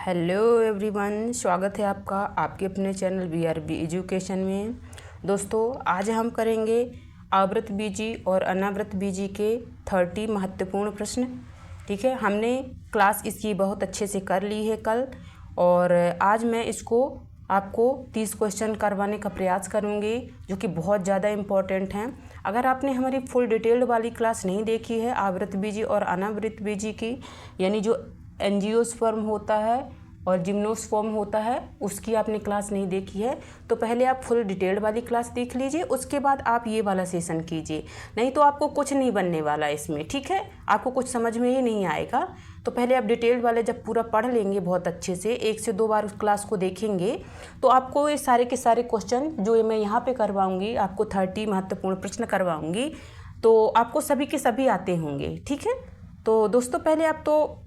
Hello everyone, स्वागत है आपका आपके अपने चैनल BRB एजुकेशन में। दोस्तों, आज हम करेंगे आवृत बीजी और अनावृत बीजी के 30 महत्वपूर्ण प्रश्न। ठीक है, हमने क्लास इसकी बहुत अच्छे से कर ली है कल, और आज मैं इसको आपको 30 क्वेश्चन करवाने का प्रयास करूँगी, जो कि बहुत ज़्यादा इम्पॉर्टेंट हैं। अगर आपने हमारी फुल डिटेल्ड वाली क्लास नहीं देखी है आवृत बीजी और अनावृत बीजी की, यानी जो एंजियोस्पर्म होता है और जिम्नोस्पर्म होता है, उसकी आपने क्लास नहीं देखी है, तो पहले आप फुल डिटेल्ड वाली क्लास देख लीजिए, उसके बाद आप ये वाला सेशन कीजिए। नहीं तो आपको कुछ नहीं बनने वाला इसमें। ठीक है, आपको कुछ समझ में ही नहीं आएगा। तो पहले आप डिटेल्ड वाले जब पूरा पढ़ लेंगे बहुत अच्छे से, 1 से 2 बार उस क्लास को देखेंगे, तो आपको ये सारे के सारे क्वेश्चन जो मैं यहाँ पे करवाऊँगी, आपको 30 महत्वपूर्ण प्रश्न करवाऊँगी, तो आपको सभी के सभी आते होंगे। ठीक है, तो दोस्तों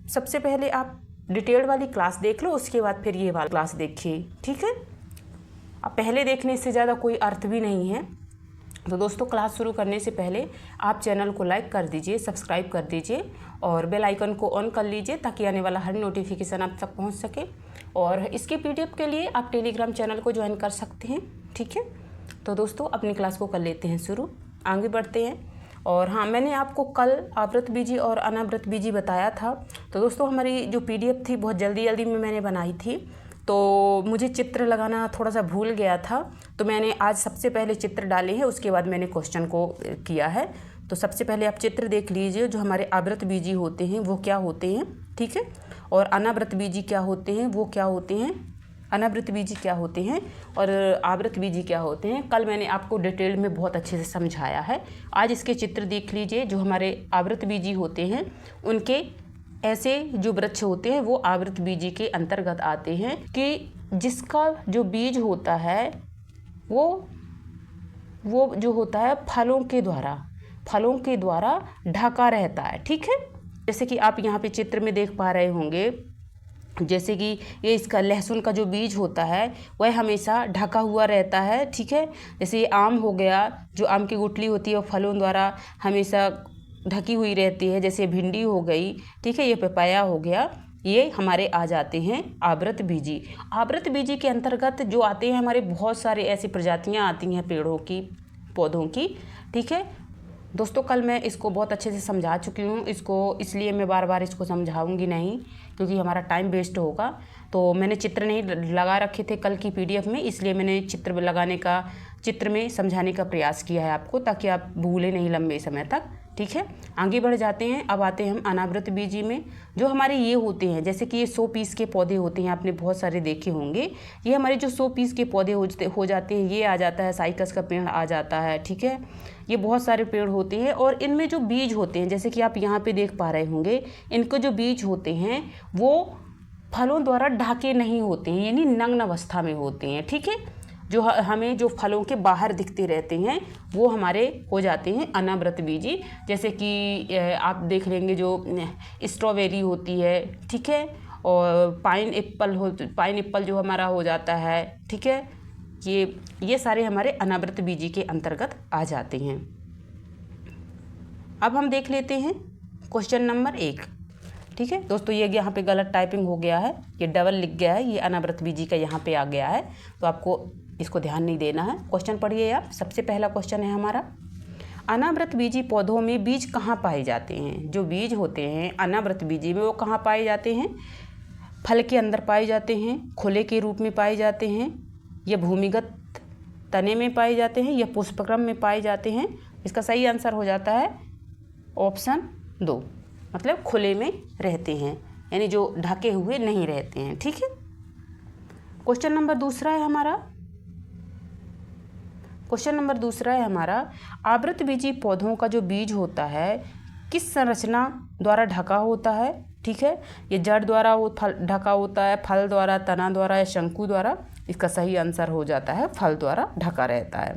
सबसे पहले आप डिटेल्ड वाली क्लास देख लो, उसके बाद फिर ये वाला क्लास देखिए। ठीक है, अब पहले देखने से ज़्यादा कोई अर्थ भी नहीं है। तो दोस्तों, क्लास शुरू करने से पहले आप चैनल को लाइक कर दीजिए, सब्सक्राइब कर दीजिए और बेल आइकन को ऑन कर लीजिए, ताकि आने वाला हर नोटिफिकेशन आप तक पहुंच सके। और इसके PDF के लिए आप टेलीग्राम चैनल को ज्वाइन कर सकते हैं। ठीक है, तो दोस्तों अपनी क्लास को कर लेते हैं शुरू, आगे बढ़ते हैं। और हाँ, मैंने आपको कल आवृत बीजी और अनावृत बीजी बताया था। तो दोस्तों, हमारी जो PDF थी बहुत जल्दी में मैंने बनाई थी, तो मुझे चित्र लगाना थोड़ा सा भूल गया था, तो मैंने आज सबसे पहले चित्र डाले हैं, उसके बाद मैंने क्वेश्चन को किया है। तो सबसे पहले आप चित्र देख लीजिए, जो हमारे आवृत बीजी होते हैं वो क्या होते हैं। ठीक है, और अनावृत बीजी क्या होते हैं, वो क्या होते हैं, अनावृत बीजी क्या होते हैं और आवृत बीजी क्या होते हैं, कल मैंने आपको डिटेल में बहुत अच्छे से समझाया है। आज इसके चित्र देख लीजिए। जो हमारे आवृत बीजी होते हैं, उनके ऐसे जो वृक्ष होते हैं वो आवृत बीजी के अंतर्गत आते हैं, कि जिसका जो बीज होता है वो जो होता है फलों के द्वारा ढका रहता है। ठीक है, जैसे कि आप यहाँ पे चित्र में देख पा रहे होंगे, जैसे कि ये इसका लहसुन का जो बीज होता है वह हमेशा ढका हुआ रहता है। ठीक है, जैसे ये आम हो गया, जो आम की गुठली होती है वो फलों द्वारा हमेशा ढकी हुई रहती है। जैसे भिंडी हो गई, ठीक है, ये पपाया हो गया, ये हमारे आ जाते हैं आवृत बीजी। आवृत बीजी के अंतर्गत जो आते हैं हमारे बहुत सारे ऐसी प्रजातियां आती हैं पेड़ों की, पौधों की। ठीक है दोस्तों, कल मैं इसको बहुत अच्छे से समझा चुकी हूँ, इसलिए मैं बार बार इसको समझाऊंगी नहीं, क्योंकि हमारा टाइम वेस्ट होगा। तो मैंने चित्र नहीं लगा रखे थे कल की PDF में, इसलिए मैंने चित्र में समझाने का प्रयास किया है आपको, ताकि आप भूलें नहीं लंबे समय तक। ठीक है, आगे बढ़ जाते हैं। अब आते हैं हम अनावृत बीजी में। जो हमारे ये होते हैं, जैसे कि ये 100 पीस के पौधे होते हैं, आपने बहुत सारे देखे होंगे। ये हमारे जो 100 पीस के पौधे हो जाते हैं, ये आ जाता है, साइकस का पेड़ आ जाता है। ठीक है, ये बहुत सारे पेड़ होते हैं, और इनमें जो बीज होते हैं, जैसे कि आप यहाँ पे देख पा रहे होंगे, इनके जो बीज होते हैं वो फलों द्वारा ढके नहीं होते हैं, यानी नग्न अवस्था में होते हैं। ठीक है, जो हमें जो फलों के बाहर दिखते रहते हैं वो हमारे हो जाते हैं अनावृत बीजी। जैसे कि आप देख लेंगे जो स्ट्रॉबेरी होती है, ठीक है, और पाइन एप्पल जो हमारा हो जाता है। ठीक है, ये सारे हमारे अनावृत बीजी के अंतर्गत आ जाते हैं। अब हम देख लेते हैं क्वेश्चन नंबर 1। ठीक है दोस्तों, ये यहाँ पे गलत टाइपिंग हो गया है, ये डबल लिख गया है, ये अनावृत बीजी का यहाँ पे आ गया है, तो आपको इसको ध्यान नहीं देना है। क्वेश्चन पढ़िए आप। सबसे पहला क्वेश्चन है हमारा, अनावृत बीजी पौधों में बीज कहाँ पाए जाते हैं। जो बीज होते हैं अनावृत बीजी में वो कहाँ पाए जाते हैं, फल के अंदर पाए जाते हैं, खुले के रूप में पाए जाते हैं, या भूमिगत तने में पाए जाते हैं, या पुष्पक्रम में पाए जाते हैं। इसका सही आंसर हो जाता है ऑप्शन 2, मतलब खुले में रहते हैं, यानी जो ढके हुए नहीं रहते हैं। ठीक है, क्वेश्चन नंबर दूसरा है हमारा, आवृत बीजी पौधों का जो बीज होता है किस संरचना द्वारा ढका होता है। ठीक है, ये जड़ द्वारा ढका होता है, फल द्वारा, तना द्वारा, या शंकु द्वारा। इसका सही आंसर हो जाता है फल द्वारा ढका रहता है।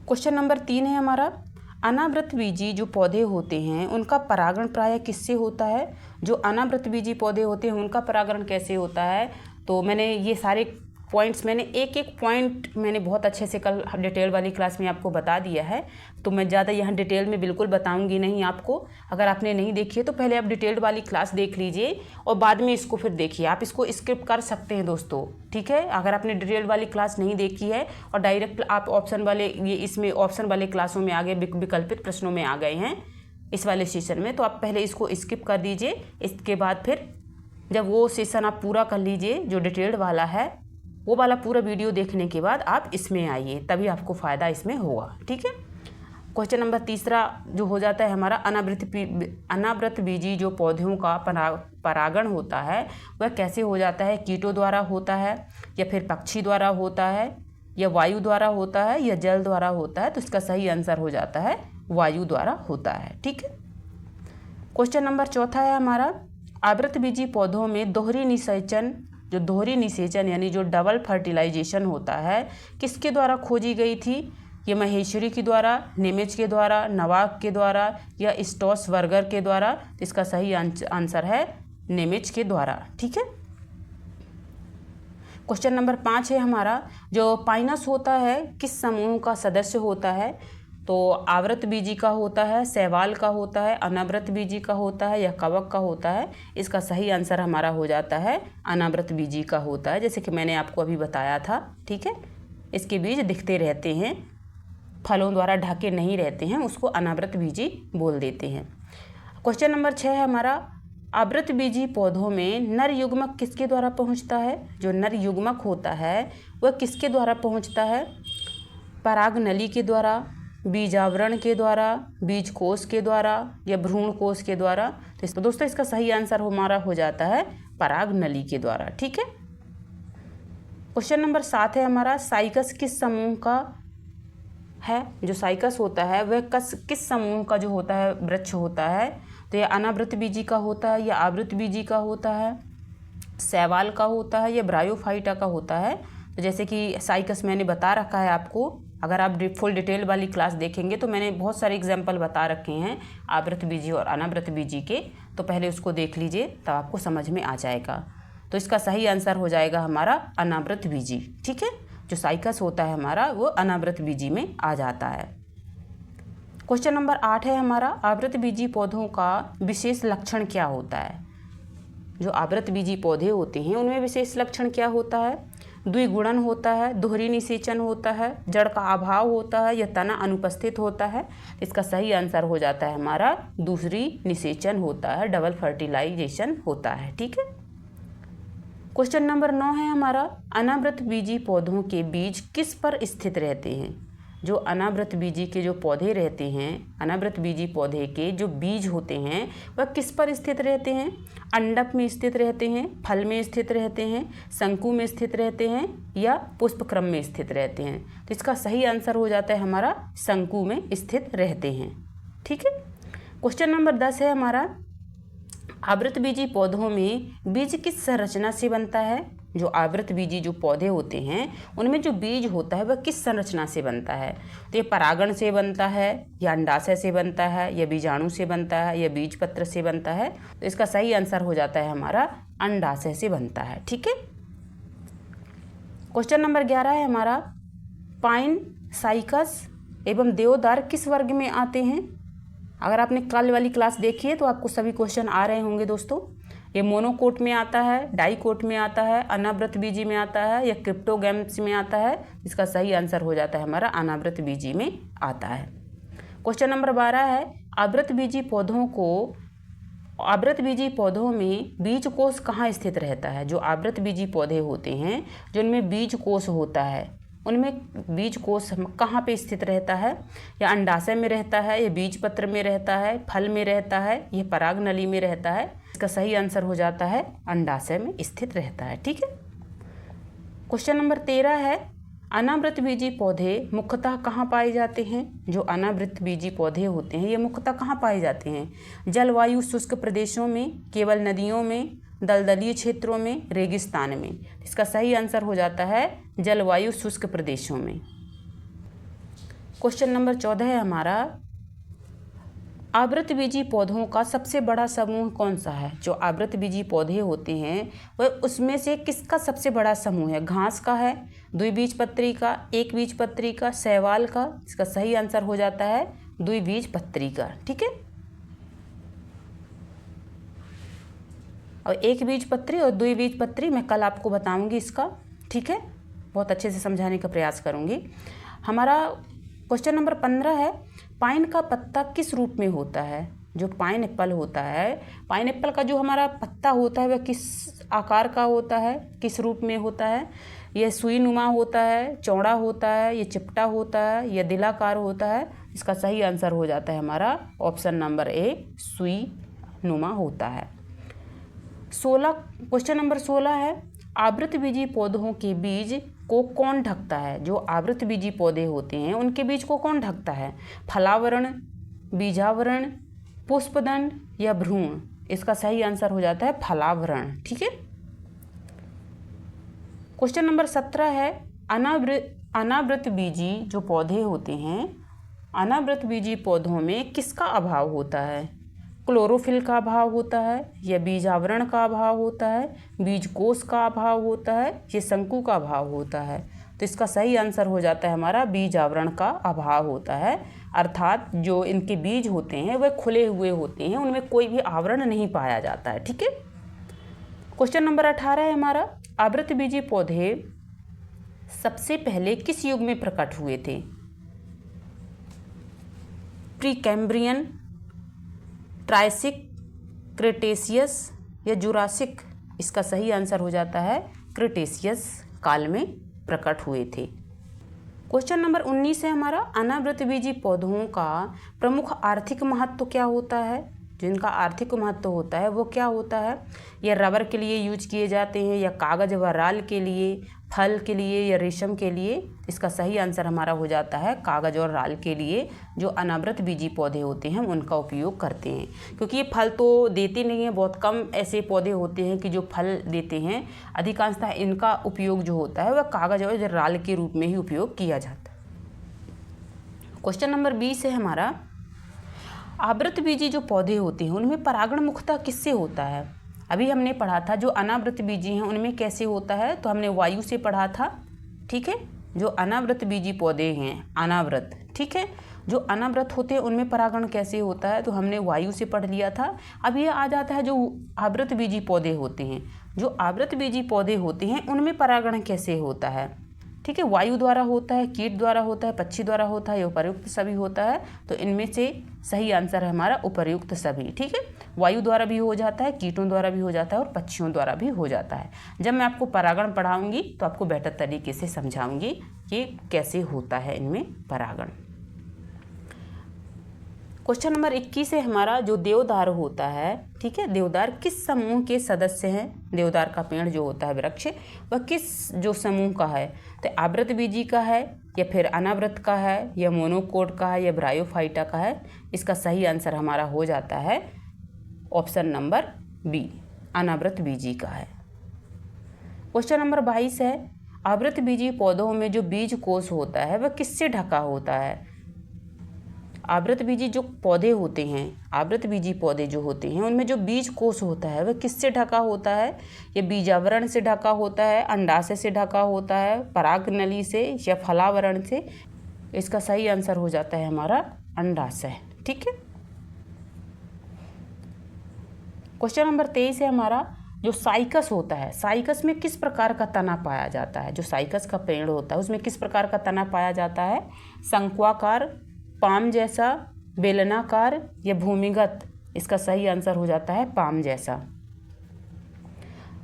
क्वेश्चन नंबर 3 है हमारा, अनावृत बीजी जो पौधे होते हैं उनका परागण प्रायः किससे होता है। जो अनावृत बीजी पौधे होते हैं उनका परागण कैसे होता है, तो मैंने ये सारे पॉइंट्स मैंने एक एक पॉइंट मैंने बहुत अच्छे से कल डिटेल वाली क्लास में आपको बता दिया है, तो मैं ज़्यादा यहाँ डिटेल में बिल्कुल बताऊंगी नहीं आपको। अगर आपने नहीं देखी है तो पहले आप डिटेल्ड वाली क्लास देख लीजिए और बाद में इसको फिर देखिए। आप इसको स्किप कर सकते हैं दोस्तों, ठीक है। अगर आपने डिटेल्ड वाली क्लास नहीं देखी है और डायरेक्ट आप ऑप्शन वाले ये इसमें ऑप्शन वाले क्लासों में आ गए, विकल्पित प्रश्नों में आ गए हैं इस वाले सेशन में, तो आप पहले इसको स्किप कर दीजिए। इसके बाद फिर जब वो सेशन आप पूरा कर लीजिए जो डिटेल्ड वाला है, वो वाला पूरा वीडियो देखने के बाद आप इसमें आइए, तभी आपको फ़ायदा इसमें होगा, ठीक है। क्वेश्चन नंबर 3 जो हो जाता है हमारा, अनावृत बीजी जो पौधों का परागण होता है वह कैसे हो जाता है? कीटों द्वारा होता है या फिर पक्षी द्वारा होता है या वायु द्वारा होता है या जल द्वारा होता है? तो इसका सही आंसर हो जाता है वायु द्वारा होता है, ठीक है। क्वेश्चन नंबर 4 है हमारा, आवृतबीजी पौधों में दोहरी निषेचन यानी जो डबल फर्टिलाइजेशन होता है किसके द्वारा खोजी गई थी? ये महेश्वरी के द्वारा, नेमिज के द्वारा, नवाक के द्वारा या स्टॉसबर्गर के द्वारा? तो इसका सही आंसर है नेमिज के द्वारा, ठीक है। क्वेश्चन नंबर 5 है हमारा, जो पाइनस होता है किस समूह का सदस्य होता है? तो आवृतबीजी का होता है, शैवाल का होता है, अनावृतबीजी का होता है या कवक का होता है? इसका सही आंसर हमारा हो जाता है अनावृतबीजी का होता है, जैसे कि मैंने आपको अभी बताया था, ठीक है। इसके बीज दिखते रहते हैं, फलों द्वारा ढके नहीं रहते हैं, उसको अनावृतबीजी बोल देते हैं। क्वेश्चन नंबर 6 है हमारा, आवृतबीजी पौधों में नर युग्मक किसके द्वारा पहुंचता है? जो नर युग्मक होता है वह किसके द्वारा पहुंचता है? पराग नली के द्वारा, बीजावरण के द्वारा, बीजकोश के द्वारा या भ्रूण कोश के द्वारा? तो दोस्तों इसका सही आंसर हमारा हो जाता है पराग नली के द्वारा, ठीक है। क्वेश्चन नंबर 7 है हमारा, साइकस किस समूह का है? जो साइकस होता है वह किस समूह का जो होता है वृक्ष होता है? तो यह अनावृतबीजी का होता है या आवृतबीजी का होता है, शैवाल का होता है या ब्रायोफाइटा का होता है? तो जैसे कि साइकस मैंने बता रखा है आपको, अगर आप फुल डिटेल वाली क्लास देखेंगे तो मैंने बहुत सारे एग्जाम्पल बता रखे हैं आवृतबीजी और अनावृतबीजी के, तो पहले उसको देख लीजिए तब आपको समझ में आ जाएगा। तो इसका सही आंसर हो जाएगा हमारा अनावृतबीजी, ठीक है। जो साइकस होता है हमारा वो अनावृतबीजी में आ जाता है। क्वेश्चन नंबर 8 है हमारा, आवृतबीजी पौधों का विशेष लक्षण क्या होता है? जो आवृतबीजी पौधे होते हैं उनमें विशेष लक्षण क्या होता है? द्विगुणन होता है, दोहरी निषेचन होता है, जड़ का अभाव होता है या तना अनुपस्थित होता है? इसका सही आंसर हो जाता है हमारा दूसरी निषेचन होता है, डबल फर्टिलाइजेशन होता है, ठीक है। क्वेश्चन नंबर 9 है हमारा, अनावृतबीजी पौधों के बीज किस पर स्थित रहते हैं? जो अनावृतबीजी के जो पौधे रहते हैं, अनावृतबीजी पौधे के जो बीज होते हैं वह किस पर स्थित रहते हैं? अंडक में स्थित रहते हैं, फल में स्थित रहते हैं, शंकु में स्थित रहते हैं या पुष्पक्रम में स्थित रहते हैं? तो इसका सही आंसर हो जाता है हमारा शंकु में स्थित रहते हैं, ठीक है। क्वेश्चन नंबर 10 है हमारा, आवृतबीजी पौधों में बीज किस संरचना से बनता है? जो आवृतबीजी जो पौधे होते हैं उनमें जो बीज होता है वह किस संरचना से बनता है? तो ये परागण से बनता है या अंडाशय से बनता है या बीजाणु से बनता है या बीजपत्र से बनता है? तो इसका सही आंसर हो जाता है हमारा अंडाशय से बनता है, ठीक है। क्वेश्चन नंबर 11 है हमारा, पाइन, साइकस एवं देवदार किस वर्ग में आते हैं? अगर आपने कल वाली क्लास देखी है तो आपको सभी क्वेश्चन आ रहे होंगे दोस्तों। ये मोनोकोट में आता है, डाइकोट में आता है, अनावृतबीजी में आता है या क्रिप्टोगैम्स में आता है? इसका सही आंसर हो जाता है हमारा अनावृतबीजी में आता है। क्वेश्चन नंबर 12 है, आवृतबीजी पौधों में बीज कोश कहाँ स्थित रहता है? जो आवृतबीजी पौधे होते हैं जिनमें बीज कोश होता है उनमें बीज कोश कहाँ पे स्थित रहता है? या अंडाशय में रहता है या बीजपत्र में रहता है, फल में रहता है या पराग नली में रहता है? इसका सही आंसर हो जाता है अंडाशय में स्थित रहता है, ठीक है। क्वेश्चन नंबर 13 है, अनावृतबीजी पौधे मुख्यतः कहाँ पाए जाते हैं? जो अनावृतबीजी पौधे होते हैं ये मुख्यतः कहाँ पाए जाते हैं? जलवायु शुष्क प्रदेशों में, केवल नदियों में, दलदलीय क्षेत्रों में, रेगिस्तान में? इसका सही आंसर हो जाता है जलवायु शुष्क प्रदेशों में। क्वेश्चन नंबर 14 है हमारा, आवृतबीजी पौधों का सबसे बड़ा समूह कौन सा है? जो आवृतबीजी पौधे होते हैं वह उसमें से किसका सबसे बड़ा समूह है? घास का है, द्विबीजपत्री का, एक बीजपत्री का, शैवाल का? इसका सही आंसर हो जाता है द्विबीजपत्री का। ठीक है, और एक बीजपत्री और द्विबीजपत्री मैं कल आपको बताऊंगी इसका। ठीक है, बहुत अच्छे से समझाने का प्रयास करूंगी। हमारा क्वेश्चन नंबर 15 है, पाइन का पत्ता किस रूप में होता है? जो पाइन एप्पल होता है, पाइन एप्पल का जो हमारा पत्ता होता है वह किस आकार का होता है, किस रूप में होता है? यह सुई नुमा होता है, चौड़ा होता है, ये चिपटा होता है, यह दिलाकार होता है? इसका सही आंसर हो जाता है हमारा ऑप्शन नंबर ए, सुई नुमा होता है। क्वेश्चन नंबर 16 है, आवृतबीजी पौधों के बीज को कौन ढकता है? जो आवृतबीजी पौधे होते हैं उनके बीज को कौन ढकता है? फलावरण, बीजावरण, पुष्पदंड या भ्रूण? इसका सही आंसर हो जाता है फलावरण। ठीक है, क्वेश्चन नंबर 17 है, अनावृतबीजी जो पौधे होते हैं, अनावृतबीजी पौधों में किसका अभाव होता है? क्लोरोफिल का अभाव होता है, या बीज आवरण का अभाव होता है, बीजकोश का अभाव होता है, ये शंकु का अभाव होता है? तो इसका सही आंसर हो जाता है हमारा बीज आवरण का अभाव होता है। अर्थात जो इनके बीज होते हैं वह खुले हुए होते हैं, उनमें कोई भी आवरण नहीं पाया जाता है। ठीक है, क्वेश्चन नंबर 18 है हमारा, आवृतबीजी पौधे सबसे पहले किस युग में प्रकट हुए थे? प्रीकैम्ब्रियन, ट्रायसिक, क्रेटेशियस या जुरासिक? इसका सही आंसर हो जाता है क्रेटेशियस काल में प्रकट हुए थे। क्वेश्चन नंबर 19 है हमारा, अनावृतबीजी पौधों का प्रमुख आर्थिक महत्व क्या होता है? जिनका आर्थिक महत्व होता है वो क्या होता है? यह रबर के लिए यूज किए जाते हैं, या कागज व राल के लिए, फल के लिए या रेशम के लिए? इसका सही आंसर हमारा हो जाता है कागज और राल के लिए जो अनावृतबीजी पौधे होते हैं उनका उपयोग करते हैं, क्योंकि ये फल तो देते नहीं हैं। बहुत कम ऐसे पौधे होते हैं कि जो फल देते हैं, अधिकांशतः इनका उपयोग जो होता है वह कागज और राल के रूप में ही उपयोग किया जाता है। क्वेश्चन नंबर 20 है हमारा, आवृतबीजी जो पौधे होते हैं उनमें परागण मुख्यतः किससे होता है? अभी हमने पढ़ा था जो अनावृतबीजी हैं उनमें कैसे होता है, तो हमने वायु से पढ़ा था। ठीक है, जो अनावृतबीजी पौधे हैं अनावृत, ठीक है, जो अनावृत होते हैं उनमें परागण कैसे होता है, तो हमने वायु से पढ़ लिया था। अब ये आ जाता है जो आवृतबीजी पौधे होते हैं, जो आवृतबीजी पौधे होते हैं उनमें परागण कैसे होता है? ठीक है, वायु द्वारा होता है, कीट द्वारा होता है, पक्षी द्वारा होता है, या उपर्युक्त सभी होता है? तो इनमें से सही आंसर है हमारा उपर्युक्त सभी। ठीक है, वायु द्वारा भी हो जाता है, कीटों द्वारा भी हो जाता है और पक्षियों द्वारा भी हो जाता है। जब मैं आपको परागण पढ़ाऊंगी तो आपको बेहतर तरीके से समझाऊंगी कि कैसे होता है इनमें परागण। क्वेश्चन नंबर 21 है हमारा, जो देवदार होता है, ठीक है, देवदार किस समूह के सदस्य हैं? देवदार का पेड़ जो होता है वृक्ष, वह किस जो समूह का है? तो आवृतबीजी का है, या फिर अनावृत का है, या मोनोकोट का है, या ब्रायोफाइटा का है? इसका सही आंसर हमारा हो जाता है ऑप्शन नंबर बी, अनावृतबीजी का है। क्वेश्चन नंबर 22 है, आवृतबीजी पौधों में जो बीज कोश होता है वह किससे ढका होता है? आवृतबीजी जो पौधे होते हैं, आवृतबीजी पौधे जो होते हैं उनमें जो बीज कोश होता है वह किससे ढका होता है? ये बीजावरण से ढका होता है, अंडाशय से ढका होता है, परागनली से, या फलावरण से? इसका सही आंसर हो जाता है हमारा अंडाशय। ठीक है, क्वेश्चन नंबर 23 है हमारा, जो साइकस होता है, साइकस में किस प्रकार का तना पाया जाता है? जो साइकस का पेड़ होता है उसमें किस प्रकार का तना पाया जाता है? शंक्वाकार, पाम जैसा, बेलनाकार, या भूमिगत? इसका सही आंसर हो जाता है पाम जैसा।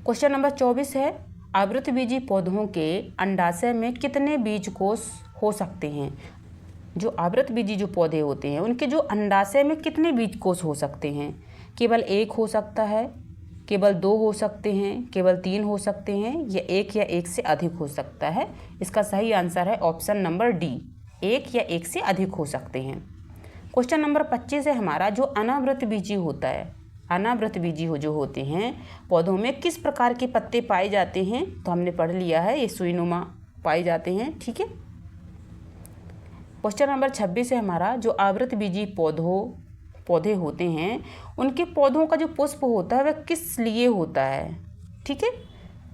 क्वेश्चन नंबर 24 है, आवृतबीजी पौधों के अंडाशय में कितने बीज कोश हो सकते हैं? जो आवृतबीजी जो पौधे होते हैं उनके जो अंडाशय में कितने बीज कोश हो सकते हैं? केवल एक हो सकता है, केवल 2 हो सकते हैं, केवल 3 हो सकते हैं, या एक से अधिक हो सकता है? इसका सही आंसर है ऑप्शन नंबर डी, 1 या 1 से अधिक हो सकते हैं। क्वेश्चन नंबर 25 है हमारा, जो अनावृतबीजी होता है, अनावृतबीजी जो होते हैं पौधों में किस प्रकार के पत्ते पाए जाते हैं? तो हमने पढ़ लिया है, ये सुईनुमा पाए जाते हैं। ठीक है, क्वेश्चन नंबर 26 है हमारा, जो आवृतबीजी पौधों पौधे होते हैं उनके पौधों का जो पुष्प होता है वह किस लिए होता है, ठीक है।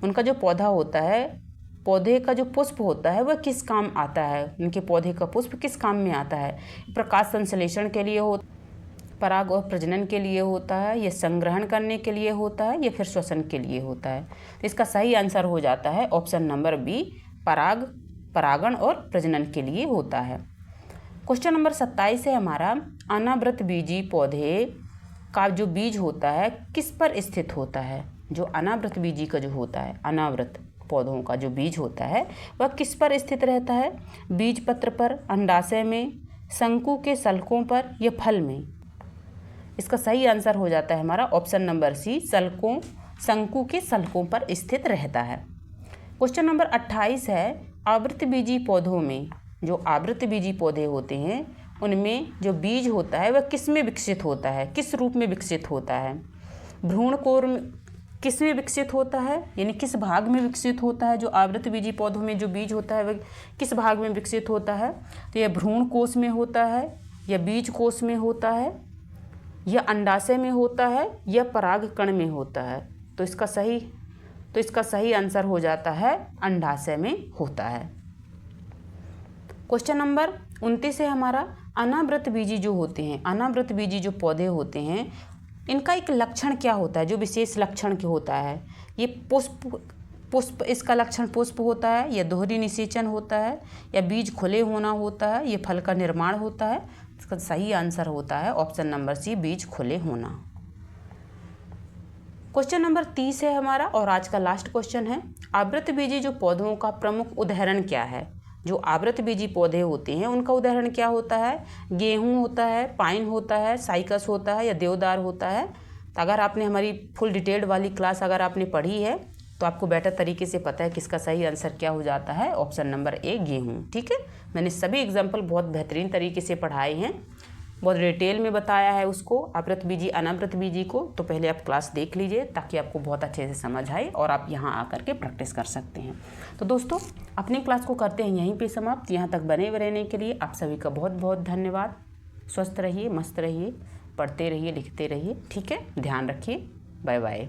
उनका जो पौधा होता है, पौधे का जो पुष्प होता है वह किस काम आता है, उनके पौधे का पुष्प किस काम में आता है। प्रकाश संश्लेषण के लिए हो, पराग और प्रजनन के लिए होता है, या संग्रहण करने के लिए होता है, या फिर श्वसन के लिए होता है। इसका सही आंसर हो जाता है ऑप्शन नंबर बी, परागण और प्रजनन के लिए होता है। क्वेश्चन नंबर 27 है हमारा, अनावृतबीजी पौधे का जो बीज होता है किस पर स्थित होता है। जो अनावृतबीजी का जो होता है, अनावृत पौधों का जो बीज होता है वह किस पर स्थित रहता है। बीज पत्र पर, अंडाशय में, शंकु के सल्कों पर, या फल में। इसका सही आंसर हो जाता है हमारा ऑप्शन नंबर सी, शंकु के सल्कों पर स्थित रहता है। क्वेश्चन नंबर 28 है, आवृतबीजी पौधों में, जो आवृतबीजी पौधे होते हैं उनमें जो बीज होता है वह किस में विकसित होता है, किस रूप में विकसित होता है। भ्रूणकोर किस में विकसित होता है, यानी किस भाग में विकसित होता है। जो आवृतबीजी पौधों में जो बीज होता है वह किस भाग में विकसित होता है। तो यह भ्रूण कोश में होता है, या बीज कोश में होता है, या अंडाशय में होता है, या पराग कण में होता है। तो इसका सही आंसर हो जाता है अंडाशय में होता है। क्वेश्चन नंबर 29 है हमारा, अनावृतबीजी जो होते हैं, अनावृतबीजी जो पौधे होते हैं इनका एक लक्षण क्या होता है, जो विशेष लक्षण क्या होता है। ये पुष्प इसका लक्षण पुष्प होता है, या दोहरी निषेचन होता है, या बीज खुले होना होता है, या फल का निर्माण होता है। इसका सही आंसर होता है ऑप्शन नंबर सी, बीज खुले होना। क्वेश्चन नंबर 30 है हमारा और आज का लास्ट क्वेश्चन है, आवृतबीजी जो पौधों का प्रमुख उदाहरण क्या है। जो आवृतबीजी पौधे होते हैं उनका उदाहरण क्या होता है। गेहूं होता है, पाइन होता है, साइकस होता है, या देवदार होता है। तो अगर आपने हमारी फुल डिटेल्ड वाली क्लास अगर आपने पढ़ी है तो आपको बेटर तरीके से पता है कि इसका सही आंसर क्या हो जाता है, ऑप्शन नंबर ए, गेहूं। ठीक है, मैंने सभी एग्जाम्पल बहुत बेहतरीन तरीके से पढ़ाए हैं, बहुत डिटेल में बताया है उसको, आवृतबीजी अनावृतबीजी को। तो पहले आप क्लास देख लीजिए ताकि आपको बहुत अच्छे से समझ आए और आप यहाँ आकर के प्रैक्टिस कर सकते हैं। तो दोस्तों अपनी क्लास को करते हैं यहीं पे समाप्त। यहाँ तक बने रहने के लिए आप सभी का बहुत बहुत धन्यवाद। स्वस्थ रहिए, मस्त रहिए, पढ़ते रहिए, लिखते रहिए। ठीक है, ध्यान रखिए। Bye bye.